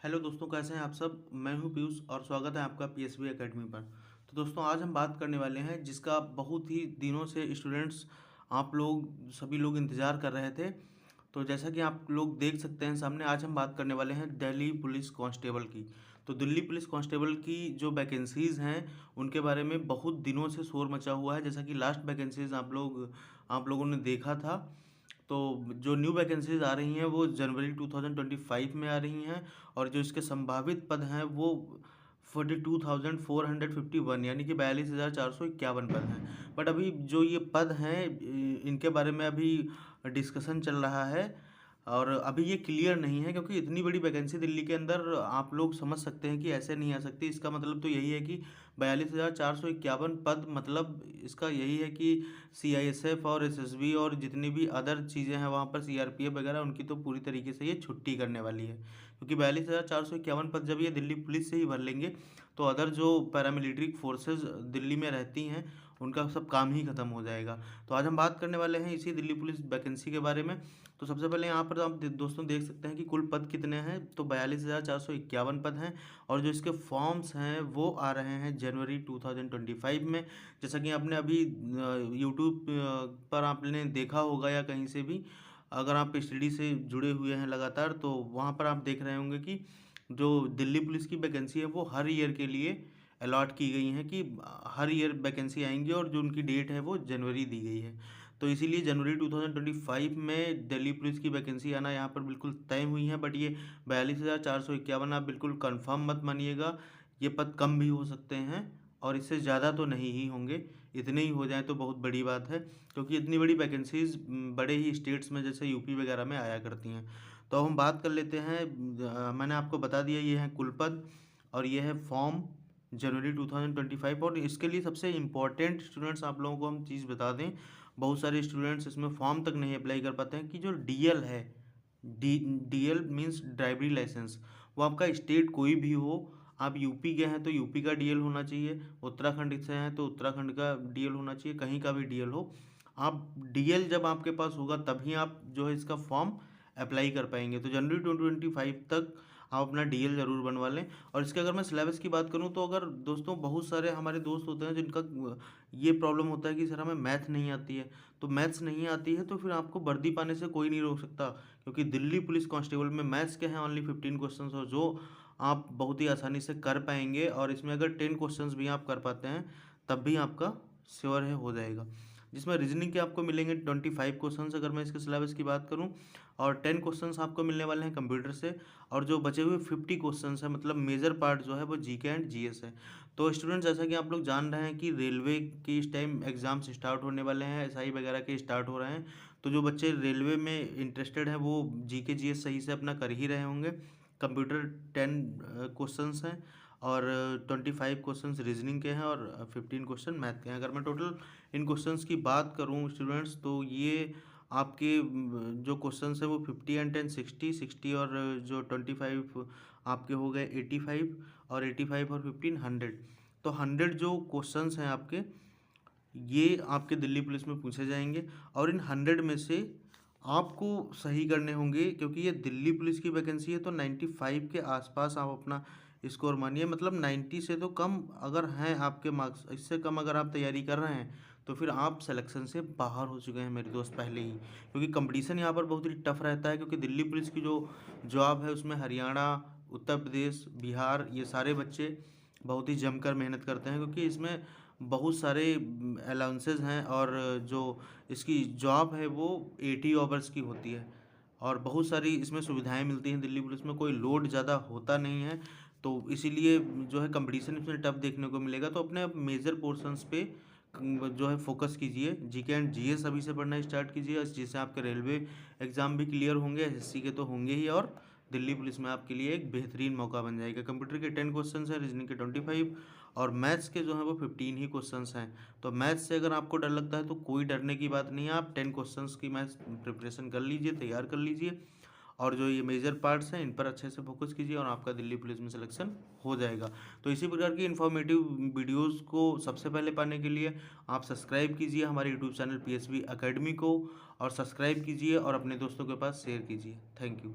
Hello दोस्तों, कैसे हैं आप सब। मैं हूं पीयूष और स्वागत है आपका पीएसबी एकेडमी पर। तो दोस्तों, आज हम बात करने वाले हैं जिसका बहुत ही दिनों से स्टूडेंट्स आप लोग सभी लोग इंतज़ार कर रहे थे। तो जैसा कि आप लोग देख सकते हैं सामने, आज हम बात करने वाले हैं दिल्ली पुलिस कांस्टेबल की। तो दिल्ली पुलिस कांस्टेबल की जो वैकेंसीज़ हैं उनके बारे में बहुत दिनों से शोर मचा हुआ है। जैसा कि लास्ट वैकेंसीज़ आप लोगों ने देखा था। तो जो न्यू वैकेंसीज आ रही हैं वो जनवरी 2025 में आ रही हैं। और जो इसके संभावित पद हैं वो 42,451 यानी कि 42,451 पद हैं। बट अभी जो ये पद हैं इनके बारे में अभी डिस्कशन चल रहा है और अभी ये क्लियर नहीं है, क्योंकि इतनी बड़ी वैकेंसी दिल्ली के अंदर आप लोग समझ सकते हैं कि ऐसे नहीं आ सकती। इसका मतलब तो यही है कि 42,451 पद, मतलब इसका यही है कि सीआईएसएफ और एसएसबी और जितनी भी अदर चीज़ें हैं वहाँ पर सीआरपीएफ वगैरह, उनकी तो पूरी तरीके से ये छुट्टी करने वाली है। क्योंकि 42,451 पद जब ये दिल्ली पुलिस से ही भर लेंगे तो अदर जो पैरामिलिट्री फोर्सेज दिल्ली में रहती हैं उनका सब काम ही खत्म हो जाएगा। तो आज हम बात करने वाले हैं इसी दिल्ली पुलिस वैकेंसी के बारे में। तो सबसे पहले यहाँ पर आप दोस्तों देख सकते हैं कि कुल पद कितने हैं। तो 42,451 पद हैं और जो इसके फॉर्म्स हैं वो आ रहे हैं जनवरी 2025 में। जैसा कि आपने अभी यूट्यूब पर आपने देखा होगा या कहीं से भी, अगर आप स्टडी से जुड़े हुए हैं लगातार, तो वहाँ पर आप देख रहे होंगे कि जो दिल्ली पुलिस की वैकेंसी है वो हर ईयर के लिए अलॉट की गई हैं कि हर ईयर वैकेंसी आएंगी और जो उनकी डेट है वो जनवरी दी गई है। तो इसीलिए जनवरी 2025 में दिल्ली पुलिस की वैकेंसी आना यहाँ पर बिल्कुल तय हुई है। बट ये 42,451 आप बिल्कुल कंफर्म मत मानिएगा, ये पद कम भी हो सकते हैं और इससे ज़्यादा तो नहीं ही होंगे। इतने ही हो जाए तो बहुत बड़ी बात है, क्योंकि इतनी बड़ी वैकेंसीज बड़े ही स्टेट्स में जैसे यूपी वगैरह में आया करती हैं। तो हम बात कर लेते हैं। मैंने आपको बता दिया ये है कुल पद और ये है फॉर्म जनवरी 2025। और इसके लिए सबसे इम्पॉर्टेंट स्टूडेंट्स आप लोगों को हम चीज़ बता दें, बहुत सारे स्टूडेंट्स इसमें फॉर्म तक नहीं अप्लाई कर पाते हैं कि जो डीएल है, डीएल मीन्स ड्राइवरी लाइसेंस, वो आपका स्टेट कोई भी हो। आप यूपी के हैं तो यूपी का डीएल होना चाहिए, उत्तराखंड से हैं तो उत्तराखंड का डीएल होना चाहिए, कहीं का भी डीएल हो। आप डीएल जब आपके पास होगा तभी आप जो है इसका फॉर्म अप्लाई कर पाएंगे। तो जनवरी 2025 तक आप अपना डीएल ज़रूर बनवा लें। और इसके अगर मैं सिलेबस की बात करूं तो अगर दोस्तों बहुत सारे हमारे दोस्त होते हैं जिनका ये प्रॉब्लम होता है कि सर हमें मैथ नहीं आती है। तो मैथ्स नहीं आती है तो फिर आपको वर्दी पाने से कोई नहीं रोक सकता, क्योंकि दिल्ली पुलिस कांस्टेबल में मैथ्स के हैं ओनली 15 क्वेश्चंस और जो आप बहुत ही आसानी से कर पाएंगे। और इसमें अगर 10 क्वेश्चंस भी आप कर पाते हैं तब भी आपका श्योर है हो जाएगा। जिसमें रीजनिंग के आपको मिलेंगे 25 क्वेश्चंस अगर मैं इसके सिलेबस की बात करूं, और 10 क्वेश्चंस आपको मिलने वाले हैं कंप्यूटर से। और जो बचे हुए 50 क्वेश्चंस हैं, मतलब मेजर पार्ट जो है वो जीके एंड जीएस है। तो स्टूडेंट्स, जैसा कि आप लोग जान रहे हैं कि रेलवे की इस टाइम एग्जाम्स स्टार्ट होने वाले हैं, एसआई वगैरह के स्टार्ट हो रहे हैं। तो जो बच्चे रेलवे में इंटरेस्टेड हैं वो जीके जीएस सही से अपना कर ही रहे होंगे। कंप्यूटर 10 क्वेश्चंस हैं और 25 क्वेश्चंस रीजनिंग के हैं और 15 क्वेश्चन मैथ के हैं। अगर मैं टोटल इन क्वेश्चंस की बात करूं स्टूडेंट्स, तो ये आपके जो क्वेश्चंस हैं वो 50 एंड 10 60 60 और जो 25 आपके हो गए 85 और 85 और 15 100। तो 100 जो क्वेश्चंस हैं आपके, ये आपके दिल्ली पुलिस में पूछे जाएंगे और इन 100 में से आपको सही करने होंगे। क्योंकि ये दिल्ली पुलिस की वैकेंसी है तो 95 के आसपास आप अपना स्कोर मानिए, मतलब 90 से तो कम अगर हैं आपके मार्क्स, इससे कम अगर आप तैयारी कर रहे हैं तो फिर आप सिलेक्शन से बाहर हो चुके हैं मेरे दोस्त पहले ही। क्योंकि कंपटीशन यहाँ पर बहुत ही टफ रहता है, क्योंकि दिल्ली पुलिस की जो जॉब है उसमें हरियाणा, उत्तर प्रदेश, बिहार, ये सारे बच्चे बहुत ही जमकर मेहनत करते हैं, क्योंकि इसमें बहुत सारे अलाउंसेस हैं और जो इसकी जॉब है वो 80 आवर्स की होती है और बहुत सारी इसमें सुविधाएं मिलती हैं। दिल्ली पुलिस में कोई लोड ज़्यादा होता नहीं है, तो इसीलिए जो है कंपटीशन इसमें टफ देखने को मिलेगा। तो अपने मेजर पोर्शंस पे जो है फोकस कीजिए। जीके एंड जीएस अभी से पढ़ना स्टार्ट कीजिए, जिससे आपके रेलवे एग्ज़ाम भी क्लियर होंगे, एसएससी के तो होंगे ही, और दिल्ली पुलिस में आपके लिए एक बेहतरीन मौका बन जाएगा। कंप्यूटर के 10 क्वेश्चंस हैं, रीजनिंग के 25 और मैथ्स के जो है वो 15 ही क्वेश्चंस हैं। तो मैथ्स से अगर आपको डर लगता है तो कोई डरने की बात नहीं है, आप 10 क्वेश्चंस की मैथ्स प्रिपरेशन कर लीजिए, तैयार कर लीजिए। और जो ये मेजर पार्ट्स हैं इन पर अच्छे से फोकस कीजिए और आपका दिल्ली पुलिस में सिलेक्शन हो जाएगा। तो इसी प्रकार की इन्फॉर्मेटिव वीडियोस को सबसे पहले पाने के लिए आप सब्सक्राइब कीजिए हमारे यूट्यूब चैनल पीएसबी एकेडमी को, और सब्सक्राइब कीजिए और अपने दोस्तों के पास शेयर कीजिए। Thank you.